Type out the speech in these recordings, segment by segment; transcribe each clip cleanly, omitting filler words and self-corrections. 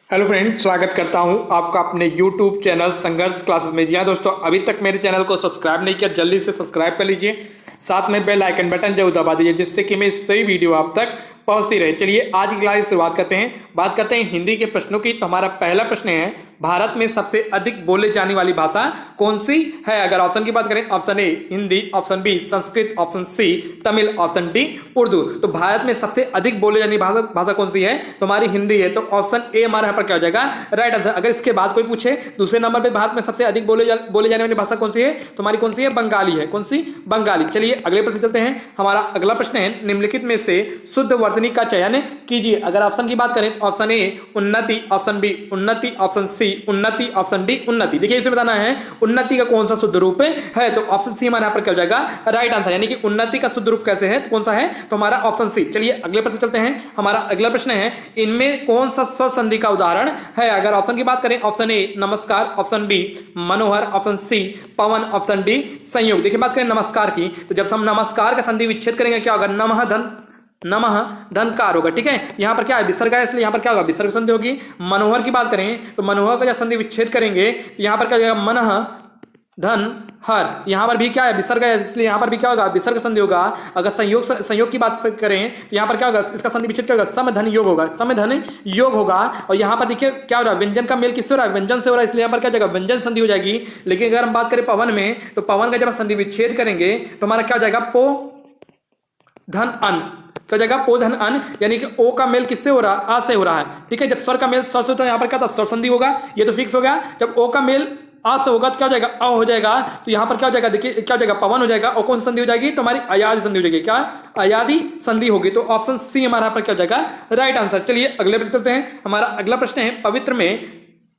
Hello friend, स्वागत करता हूं आपका अपने यूट्यूब चैनल संघर्ष क्लासेस में। जी हाँ दोस्तों, अभी तक मेरे चैनल को सब्सक्राइब नहीं किया, जल्दी से सब्सक्राइब कर लीजिए। साथ में बेल आइकन बटन जरूर दबा दीजिए, जिससे कि मेरी सही वीडियो आप तक पहुंचती रहे। चलिए आज की क्लास की शुरुआत करते हैं। बात करते हैं हिंदी के प्रश्नों की। तो हमारा पहला प्रश्न है, भारत में सबसे अधिक बोले जाने वाली भाषा कौन सी है? अगर ऑप्शन की बात करें, option A Hindi, option B Sanskrit, option C Tamil, option D Urdu. तो भारत में सबसे अधिक बोले जाने वाली भाषा कौन सी है? तो हमारी हिंदी है। तो ऑप्शन ए हमारा यहाँ पर क्या हो जाएगा? Right answer. अगर इसके बाद कोई पूछे दूसरे नंबर पे भारत में सबसे अधिक बोले जाने वाली भाषा कौन सी है, तो हमारी कौन सी है? बंगाली है। कौन सी? बंगाली। चलिए अगले प्रश्न चलते हैं। हमारा अगला प्रश्न है, निम्नलिखित में से शुद्ध वर्तनी का चयन कीजिए। अगर ऑप्शन की बात करें, ऑप्शन ए उन्नति, ऑप्शन बी उन्नति, ऑप्शन सी उन्नति, ऑप्शन डी उन्नति। देखिए इसे बताना है उन्नति का कौन सा शुद्ध रूप है। तो ऑप्शन सी हमारे यहाँ पर क्या हो जाएगा? Right answer. यानी कि उन्नति का शुद्ध रूप कैसे है, तो कौन सा है? तो हमारा ऑप्शन सी। चलिए अगले प्रश्न चलते हैं। हमारा अगला प्रश्न है, इनमें कौन सा स्वर संधि का उदाहरण है? अगर ऑप्शन की बात करें, ऑप्शन ए नमस्कार, ऑप्शन बी मनोहर, ऑप्शन सी पवन, ऑप्शन डी संयोग। देखिए बात करें नमस्कार की, तो जब हम नमस्कार का संधि विच्छेद करेंगे क्या होगा? नमः धनकार होगा। ठीक है, यहां पर क्या है? विसर्ग है, इसलिए यहां पर क्या होगा? विसर्ग संधि होगी। मनोहर की बात करें तो मनोहर का जब संधि विच्छेद करेंगे तो यहां पर क्या हो जाएगा? मनः धन हर। यहां पर भी क्या है? विसर्ग है, इसलिए यहां पर भी क्या होगा? विसर्ग संधि होगा। अगर संयोग की बात करें तो यहां पर क्या होगा? इसका संधि विच्छेद क्या होगा? सम धन योग होगा। सम धन योग होगा। और यहां पर देखिए क्या हो रहा है? व्यंजन का मेल किससे हो रहा है? व्यंजन से हो रहा है, इसलिए यहां पर क्या हो जाएगा? व्यंजन संधि हो जाएगी। लेकिन अगर हम बात करें पवन में, तो पवन का जब संधि विच्छेद करेंगे तो हमारा क्या हो जाएगा? पो धन अन। क्या हो जाएगा? पो धन अन। यानी कि ओ का मेल किससे हो रहा है? आ से हो रहा है। ठीक है, जब स्वर का मेल स्वर से होता है, यहां पर क्या था? स्वर संधि होगा, ये तो फिक्स हो गया। जब ओ का मेल आ से होगा तो क्या हो जाएगा? अ हो जाएगा। तो यहां पर क्या हो जाएगा? देखिए क्या हो जाएगा? पवन हो जाएगा। और कौन सी संधि हो जाएगी? तो हमारी अयादि संधि हो जाएगी। क्या? अयादि संधि होगी। तो ऑप्शन सी हमारा यहाँ पर क्या हो जाएगा? Right answer. चलिए अगले प्रश्न करते हैं। हमारा अगला प्रश्न है, पवित्र में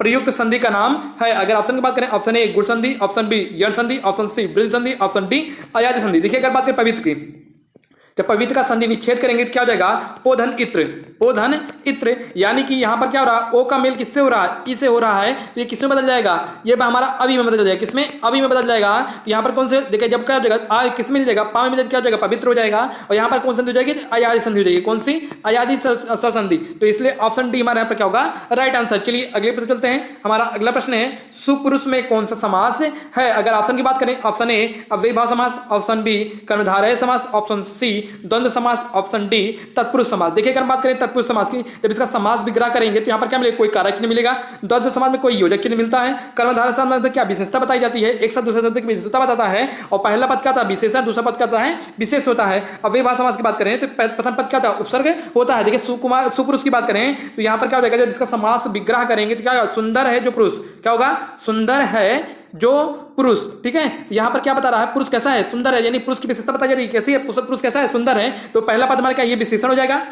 प्रयुक्त संधि का नाम है? अगर ऑप्शन की बात करें, ऑप्शन ए गुण संधि, ऑप्शन बी यण संधि, ऑप्शन सी बृहद संधि, ऑप्शन डी अयादि संधि। देखिए अगर बात करें पवित्र की, जब पवित्र का संधि विच्छेद करेंगे तो क्या हो जाएगा? पोधन इत्र। पोधन इत्र। यानी कि यहां पर क्या हो रहा है? ओ का मेल किससे हो रहा है? ई से हो रहा है। तो ये किस में बदल जाएगा? ये हमारा अवि में बदल जाएगा। किसमें? अवि में बदल जाएगा। तो यहां पर कौन से देखिए, जब क्या हो जाएगा? आ किस में जाएगा? पा में क्या हो जाएगा? पवित्र हो जाएगा। और यहां पर कौन संधि हो जाएगी? अयादि संधि हो जाएगी। कौन सी? अयादि स्वर संधि। तो इसलिए ऑप्शन डी हमारे यहाँ पर क्या होगा? Right answer. चलिए अगले प्रश्न चलते हैं। हमारा अगला प्रश्न है, सुपुरुष में कौन सा समास है? अगर ऑप्शन की बात करें, ऑप्शन ए अव्ययीभाव समास, ऑप्शन बी कर्मधारय समास, ऑप्शन सी द्वंद्व समास, ऑप्शन डी तत्पुरुष समास। देखिए अगर बात करें तत्पुरुष समास की, जब इसका समास विग्रह करेंगे तो यहां पर क्या मिलेगा? कोई कारक चिन्ह मिलेगा। द्वंद्व समास में कोई योजक चिन्ह मिलता है। कर्मधारय समास में क्या विशेषता बताई जाती है? एक शब्द दूसरे शब्द की विशेषता बताता है। और पहला पद क्या था? विशेषण, दूसरा पद क्या होता है? विशेष होता है। अव्ययीभाव समास की बात करें तो प्रथम पद क्या था? उपसर्ग होता है। देखिए सुपुरुष की बात करें तो यहां पर क्या हो जाएगा? जब इसका समास विग्रह करेंगे तो क्या होगा? सुंदर है जो पुरुष। क्या होगा? सुंदर है जो पुरुष। ठीक है, यहां पर क्या बता रहा है? पुरुष कैसा है? सुंदर है। यानी पुरुष की विशेषता बताई जा रही है। कैसी है? पुरुष कैसा है? सुंदर है। तो पहला पद हमारा क्या? ये विशेषण हो जाएगा।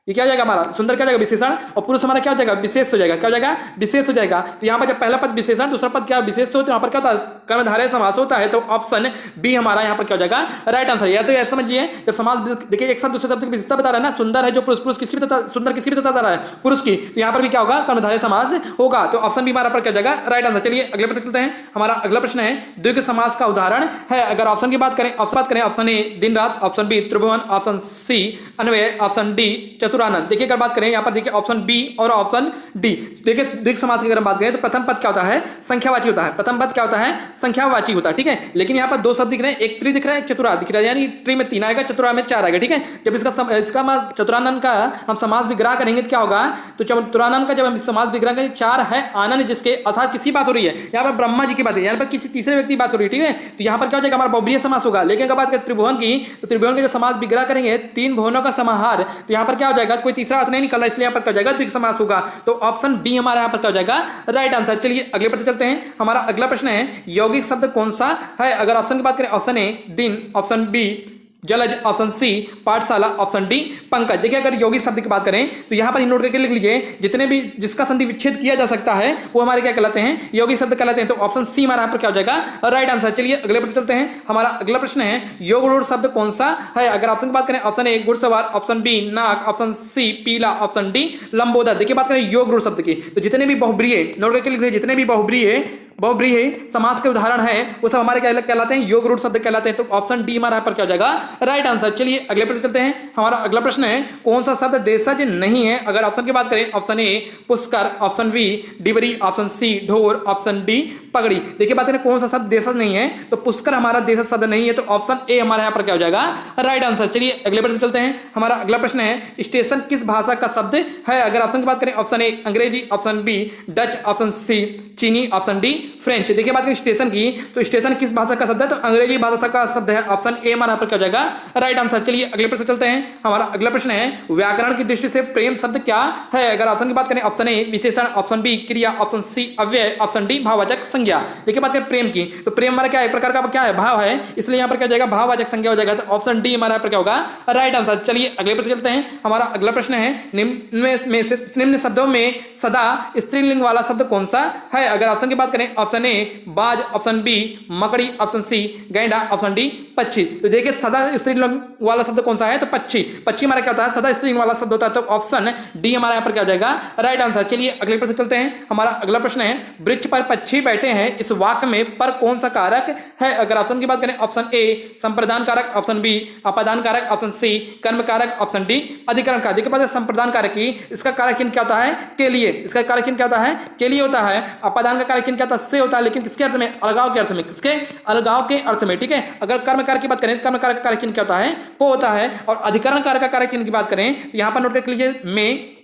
ये क्या हो जाएगा हमारा? सुंदर क्या हो जाएगा? विशेषण। और पुरुष हमारा क्या हो जाएगा? विशेष हो जाएगा। क्या हो जाएगा? विशेष हो जाएगा। तो यहाँ पर जब पहला पद विशेषण, दूसरा पद क्या विशेष हो, तो यहाँ पर क्या होता है? कर्मधारय समास होता है। तो ऑप्शन बी हमारा यहाँ पर क्या हो जाएगा? Right answer. या तो ऐसा समझिए, जब समास देखिए एक साथ दूसरे शब्द की विशेषता बता रहा है ना, सुंदर है जो पुरुष। पुरुष किसकी बता? सुंदर किसकी बता रहा है? पुरुष की। तो यहाँ पर भी क्या होगा? कर्मधारय समास होगा। तो ऑप्शन बी हमारा पर क्या जाएगा? Right answer. चलिए अगले प्रश्न चलते हैं। हमारा अगला प्रश्न है, द्विगु समास का उदाहरण है? अगर ऑप्शन की बात करें, ऑप्शन ए दिन रात, ऑप्शन बी त्रिभुवन, ऑप्शन सी अन्वय, ऑप्शन डी चतुरानंद। देखिए अगर बात करें यहाँ पर, देखिए ऑप्शन बी और ऑप्शन डी। देखिए द्विगु समास की अगर बात करें तो प्रथम पद क्या होता है? संख्यावाची होता है। प्रथम पद क्या होता है? संख्यावाची होता है। ठीक है, लेकिन यहाँ पर दो शब्द दिख रहे हैं, एक त्रि दिख रहा है, चतुरा दिख रहा है। यानी त्रि में 3 आएगा, चतुरा में 4 आएगा। ठीक है, जब इसका चतुरानंद का हम समास विग्रह करेंगे तो क्या होगा? तो चतुरानंद का जब हम समास विग्रह करेंगे, 4 है आनंद जिसके, अर्थात किसी बात हो रही है यहाँ पर? ब्रह्मा जी की बात है। यहाँ पर किसी तीसरे व्यक्ति की बात हो रही है। ठीक है, तो यहाँ पर क्या हो जाएगा? हमारा बहुब्रीहि समास होगा। लेकिन अगर बात करें त्रिभुवन की, तो त्रिभुवन के जो समास विग्रह करेंगे 3 भुवनों का समाहार, तो यहाँ पर क्या हो जाएगा? कोई तीसरा अर्थ नहीं निकल रहा, इसलिए यहाँ पर क्या हो जाएगा? द्विगु समास होगा। तो ऑप्शन बी हमारा यहाँ पर क्या हो जाएगा? Right answer. चलिए अगले प्रश्न चलते हैं। हमारा अगला प्रश्न है, यौगिक शब्द कौन सा है? अगर ऑप्शन की बात करें, ऑप्शन ए दिन, ऑप्शन बी जलज, ऑप्शन सी पाठशाला, ऑप्शन डी पंकज। देखिए अगर यौगिक शब्द की बात करें तो यहां पर नोट करके लिख लीजिए, जितने भी जिसका संधि विच्छेद किया जा सकता है वो हमारे क्या कहलाते हैं? यौगिक शब्द कहलाते हैं। तो ऑप्शन सी हमारा यहाँ पर क्या हो जाएगा? Right answer. चलिए अगले प्रश्न चलते हैं। हमारा अगला प्रश्न है, योग रूढ़ शब्द कौन सा है? अगर ऑप्शन की बात करें, ऑप्शन ए घुड़सवार, ऑप्शन बी नाग, ऑप्शन सी पीला, ऑप्शन डी लंबोदर। देखिए बात करें योग रूढ़ शब्द की, तो जितने भी बहुब्रीहि, नोट करके लिख लीजिए, जितने भी बहुब्रीहि बहुव्रीहि समास के उदाहरण है वो सब हमारे क्या कहलाते हैं, योग रूढ़ शब्द कहलाते हैं। तो ऑप्शन डी हमारा यहाँ पर क्या हो जाएगा राइट आंसर। चलिए अगले प्रश्न करते हैं। हमारा अगला प्रश्न है कौन सा शब्द देशज नहीं है? अगर ऑप्शन की बात करें, ऑप्शन ए पुष्कर, ऑप्शन बी डिबरी, ऑप्शन सी ढोर, ऑप्शन डी पगड़ी। देखिए बात करें कौन सा शब्द देशज नहीं है, तो पुष्कर हमारा देशज शब्द नहीं है, तो ऑप्शन ए हमारे यहाँ पर क्या हो जाएगा राइट आंसर। चलिए अगले प्रश्न चलते हैं। हमारा अगला प्रश्न है स्टेशन किस भाषा का शब्द है? अगर ऑप्शन की बात करें, option A Angrezi, option B Dutch, option C Chini, option D French. देखिए बात करें स्टेशन की, तो स्टेशन किस भाषा का शब्द है? तो अंग्रेजी भाषा का शब्द है, ऑप्शन ए हमारा पर क्या हो जाएगा राइट आंसर। चलिए अगले प्रश्न चलते हैं। हमारा अगला प्रश्न है व्याकरण की दृष्टि से प्रेम शब्द क्या है? अगर ऑप्शन की बात करें, ऑप्शन ए विशेषण, ऑप्शन बी क्रिया, ऑप्शन सी अव्यय, ऑप्शन डी भाववाचक संज्ञा। देखिए बात करें प्रेम की, तो प्रेम हमारा क्या है, एक प्रकार का क्या है, भाव है, इसलिए यहाँ पर क्या हो जाएगा भाववाचक संज्ञा हो जाएगा, तो ऑप्शन डी हमारा पर क्या होगा राइट आंसर। चलिए अगले प्रश्न चलते हैं। हमारा अगला प्रश्न है निम्न शब्दों में सदा स्त्रीलिंग वाला शब्द कौन सा है? अगर ऑप्शन की बात करें, ऑप्शन ए बाज, ऑप्शन बी मकड़ी, ऑप्शन सी गैंडा, ऑप्शन डी पक्षी। तो देखिए सदा स्त्रीलिंग वाला शब्द कौन सा है? तो पक्षी। पक्षी हमारा क्या होता है, सदा स्त्रीलिंग वाला शब्द होता है, तो ऑप्शन डी हमारा यहाँ पर क्या हो जाएगा राइट आंसर। चलिए अगले प्रश्न चलते हैं। हमारा अगला प्रश्न है वृक्ष पर पक्षी बैठे हैं, इस वाक्य में पर कौन सा कारक है? अगर ऑप्शन की बात करें, ऑप्शन ए संप्रदान कारक, ऑप्शन बी अपादान कारक, ऑप्शन सी कर्म कारक, ऑप्शन डी अधिकरण कारक। देखिए बात संप्रदान कारक की, इसका कारक चिन्ह क्या होता है के लिए, इसका कारक चिन्ह क्या होता है के लिए होता है। अपादान का कारक चिन्ह क्या होता है से होता है, लेकिन किसके अर्थ में, अलगाव के अर्थ में, किसके अलगाव के अर्थ में, ठीक है। अगर कर्म कारक की बात करें, कर्म कारक का कारक चिन्ह क्या होता है को होता है, और अधिकरण कारक का कारक चिन्ह की बात करें, यहां पर नोट कर लीजिए में,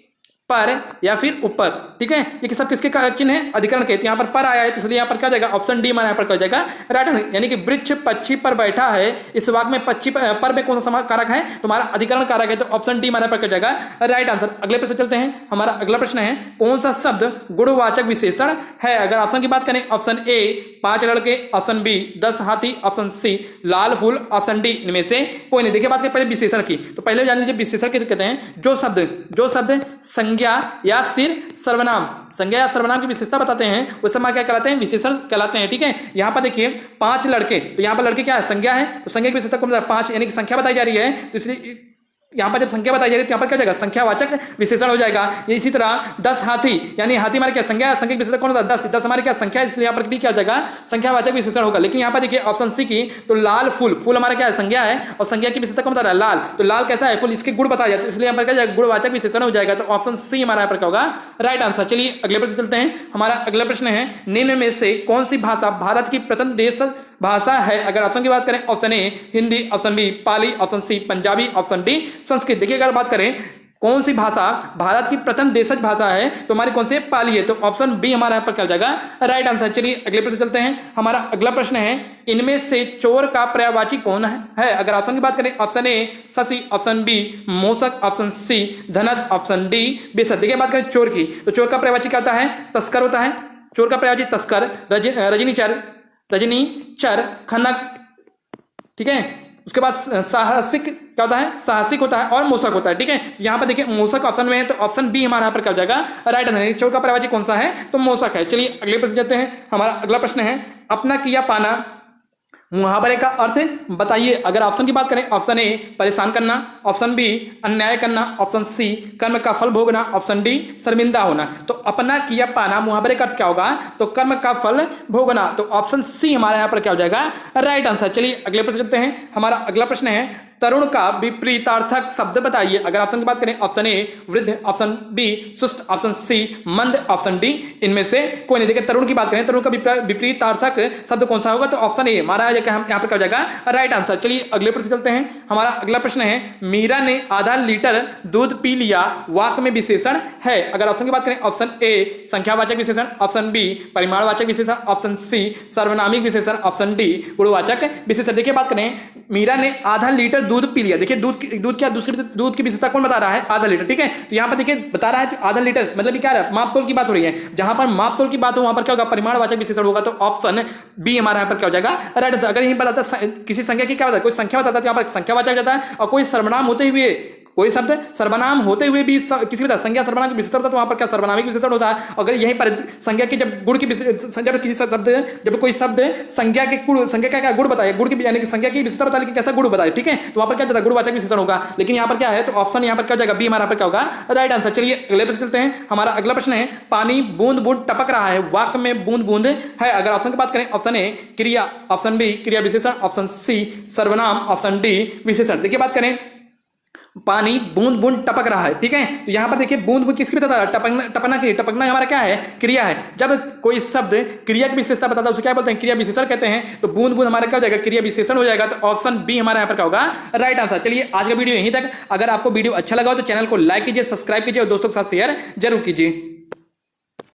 पर या फिर ऊपर, ठीक है। ये सब किसके कारक चिन्ह है, अधिकरण के, तो यहाँ पर आया है, इसलिए यहाँ पर क्या हो जाएगा ऑप्शन डी हमारा यहाँ पर क्या हो जाएगा राइट आंसर। यानी कि वृक्ष पक्षी पर बैठा है, इस वाक्य में पक्षी पर में कौन सा कारक है, तुम्हारा अधिकरण कारक है, तो ऑप्शन डी हमारा पर क्या हो जाएगा राइट आंसर। अगले प्रश्न चलते हैं। हमारा अगला प्रश्न है कौन सा शब्द गुणवाचक विशेषण है? अगर ऑप्शन की बात करें, ऑप्शन ए 5 लड़के, ऑप्शन बी 10 हाथी, ऑप्शन सी लाल फूल, ऑप्शन डी इनमें से कोई नहीं। देखिए बात करें पहले विशेषण की, तो पहले जान लीजिए विशेषण किसे कहते हैं, जो शब्द संज्ञा या फिर सर्वनाम, संज्ञा या सर्वनाम की विशेषता बताते हैं, वो सब क्या कहलाते हैं, विशेषण कहलाते हैं, ठीक है। यहाँ पर देखिए 5 लड़के, तो यहाँ पर लड़के क्या है, संज्ञा है, तो संज्ञा की विशेषता कौन सा 5, यानी कि संख्या बताई जा रही है, तो इसलिए यहाँ पर जब संख्या बताई जा रही है, तो यहाँ पर क्या हो जाएगा संख्यावाचक विशेषण हो जाएगा। इसी तरह 10 हाथी, यानी हाथी हमारे क्या संख्या की विशेषता कौन होता है 10 हमारे क्या संख्या, इसलिए यहाँ पर क्या हो जाएगा संख्यावाचक विशेषण होगा। लेकिन यहाँ पर देखिए ऑप्शन सी की, तो लाल फूल, फूल हमारा क्या है संज्ञा है, और संज्ञा की विशेषता कौन बता रहा है लाल, तो लाल कैसा है फूल, इसके गुण बताया जाता है, इसलिए यहाँ पर क्या गुणवाचक विशेषण हो जाएगा, तो ऑप्शन सी हमारा यहाँ पर क्या होगा राइट आंसर। चलिए अगले प्रश्न चलते हैं। हमारा अगला प्रश्न है निम्न में से कौन सी भाषा भारत की प्रथम देश भाषा है? अगर ऑप्शन की बात करें, option A Hindi, option B Pali, option C Punjabi, option D Sanskrit. देखिए अगर बात करें कौन सी भाषा भारत की प्रथम देशज भाषा है, तो हमारी कौन सी पाली है, तो ऑप्शन बी हमारा यहाँ पर क्या हो जाएगा राइट आंसर। चलिए अगले प्रश्न चलते हैं। हमारा अगला प्रश्न है इनमें से चोर का पर्यायवाची कौन है? अगर ऑप्शन की बात करें, ऑप्शन ए शशि, ऑप्शन बी मूषक, ऑप्शन सी धनद, ऑप्शन डी बेसत। देखिए बात करें चोर की, तो चोर का पर्यायवाची क्या होता है तस्कर होता है, चोर का पर्यायवाची तस्कर, रजनी चर खनक, ठीक है। उसके बाद साहसिक क्या होता है, साहसिक होता है, और मूषक होता है, ठीक है। यहाँ पर देखिए मूषक ऑप्शन में है, तो ऑप्शन बी हमारा यहाँ पर क्या हो जाएगा राइट आंसर। चोर का पर्यायवाची कौन सा है, तो मूषक है। चलिए अगले प्रश्न जाते हैं। हमारा अगला प्रश्न है अपना किया पाना मुहावरे का अर्थ बताइए। अगर ऑप्शन की बात करें, ऑप्शन ए परेशान करना, ऑप्शन बी अन्याय करना, ऑप्शन सी कर्म का फल भोगना, ऑप्शन डी शर्मिंदा होना। तो अपना किया पाना मुहावरे का अर्थ क्या होगा, तो कर्म का फल भोगना, तो ऑप्शन सी हमारे यहाँ पर क्या हो जाएगा राइट आंसर। चलिए अगले प्रश्न करते हैं। हमारा अगला प्रश्न है तरुण का विपरीतार्थक शब्द बताइए। अगर ऑप्शन की बात करें, ऑप्शन ए वृद्ध, ऑप्शन बी सुस्त, ऑप्शन सी मंद, ऑप्शन डी इनमें से कोई नहीं। देखिए तरुण की बात करें, तरुण का विपरीतार्थक शब्द कौन सा होगा, तो ऑप्शन ए हमारा यहाँ पर क्या हो जाएगा राइट आंसर। चलिए अगले प्रश्न चलते हैं। हमारा अगला प्रश्न है मीरा ने आधा लीटर दूध पी लिया वाक्य में विशेषण है। अगर ऑप्शन की बात करें, ऑप्शन ए संख्यावाचक विशेषण, ऑप्शन बी परिमाणवाचक विशेषण, ऑप्शन सी सर्वनामिक विशेषण, ऑप्शन डी गुणवाचक विशेषण। देखिए बात करें मीरा ने आधा लीटर दूध पी लिया। देखिए दूध क्या, दूध की विशेषता कौन बता रहा है, आधा लीटर, ठीक है। तो यहाँ पर देखिए बता रहा है आधा लीटर, मतलब क्या है मापतोल की बात हो रही है। जहां पर मापतोल की बात हो वहां पर क्या होगा परिमाणवाचक विशेषण होगा, तो ऑप्शन बी हमारा यहाँ पर क्या हो जाएगा राइट आंसर। अगर यही बताता किसी संख्या की क्या बताता, कोई संख्या बताता है, तो यहाँ पर संख्यावाचक जाता है, और कोई सर्वनाम होते हुए कोई शब्द सर्वनाम होते हुए भी किसी भी संज्ञा सर्वनाम की विशेषण होता है तो वहां पर क्या सर्वनामिक विशेषण होता है। अगर यहीं पर संज्ञा की जब गुण की जब किसी शब्द जब कोई शब्द संज्ञा के गुण संज्ञा का क्या गुण बताए गुण की यानी कि संज्ञा की विशेषता बताए लेकिन कैसा गुण बताए, ठीक है, तो वहां पर क्या जाता है गुणवाचक विशेषण होगा। लेकिन यहाँ पर क्या है तो ऑप्शन यहाँ पर क्या हो जाएगा बी हमारा पर क्या होगा राइट आंसर। चलिए अगले प्रश्न चलते हैं। हमारा अगला प्रश्न है पानी बूंद बूंद टपक रहा है, वाक्य में बूंद बूंद है। अगर ऑप्शन की बात करें ऑप्शन ए क्रिया, ऑप्शन बी क्रिया विशेषण, ऑप्शन सी सर्वनाम, ऑप्शन डी विशेषण। देखिए बात करें पानी बूंद बूंद टपक रहा है, ठीक है, तो यहां पर देखिए बूंद बूंद किसकी बताता है टपकना, टपकना हमारा क्या है क्रिया है। जब कोई शब्द क्रिया की विशेषता बताता है उसे क्या बोलते हैं क्रिया विशेषण कहते हैं। तो बूंद बूंद हमारा क्या हो जाएगा क्रिया विशेषण हो जाएगा। तो ऑप्शन बी हमारा यहाँ पर क्या होगा राइट आंसर। चलिए आज का वीडियो यहीं तक। अगर आपको वीडियो अच्छा लगा हो तो चैनल को लाइक कीजिए, सब्सक्राइब कीजिए और दोस्तों के साथ शेयर जरूर कीजिए।